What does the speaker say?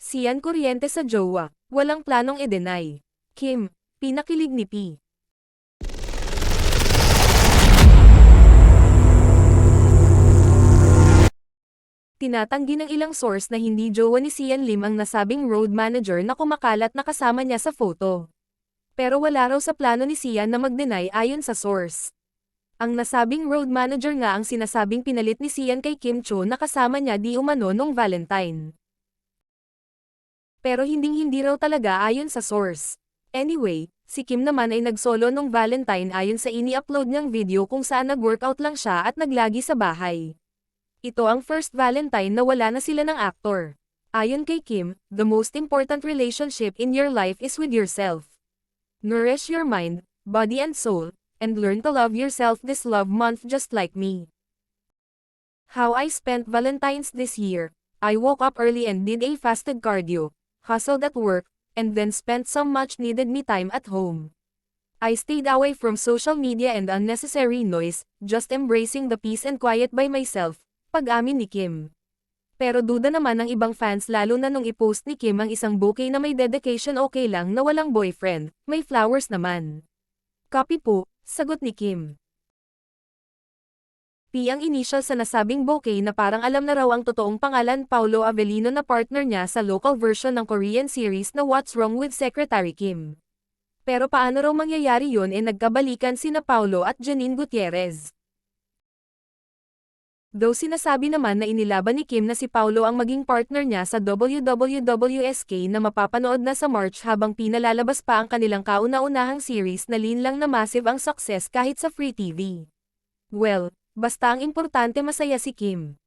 Sian kuryente sa jowa, walang planong i-deny. Kim, pinakilig ni P. Tinatanggi ng ilang source na hindi jowa ni Sian Lim ang nasabing road manager na kumakalat na kasama niya sa photo. Pero wala raw sa plano ni Sian na mag-deny ayon sa source. Ang nasabing road manager nga ang sinasabing pinalit ni Sian kay Kim Cho na kasama niya di umano nung Valentine. Pero hinding-hindi raw talaga ayon sa source. Anyway, si Kim naman ay nagsolo nung Valentine ayon sa ini-upload niyang video kung saan nag-workout lang siya at naglagi sa bahay. Ito ang first Valentine na wala na sila ng aktor. Ayon kay Kim, the most important relationship in your life is with yourself. Nourish your mind, body and soul, and learn to love yourself this love month just like me. How I spent Valentine's this year. I woke up early and did a fasted cardio, hustled at work, and then spent some much needed me time at home. I stayed away from social media and unnecessary noise, just embracing the peace and quiet by myself, pag-amin ni Kim. Pero duda naman ng ibang fans lalo na nung i-post ni Kim ang isang bouquet na may dedication okay lang na walang boyfriend, may flowers naman. Copy po, sagot ni Kim. P ang initial sa nasabing bouquet na parang alam na raw ang totoong pangalan Paolo Avellino na partner niya sa local version ng Korean series na What's Wrong with Secretary Kim. Pero paano raw mangyayari yun nagkabalikan sina Paolo at Janine Gutierrez. Though sinasabi naman na inilaban ni Kim na si Paolo ang maging partner niya sa WWWSK na mapapanood na sa March habang pinalalabas pa ang kanilang kauna-unahang series na linlang na massive ang success kahit sa free TV. Well, basta ang importante masaya si Kim.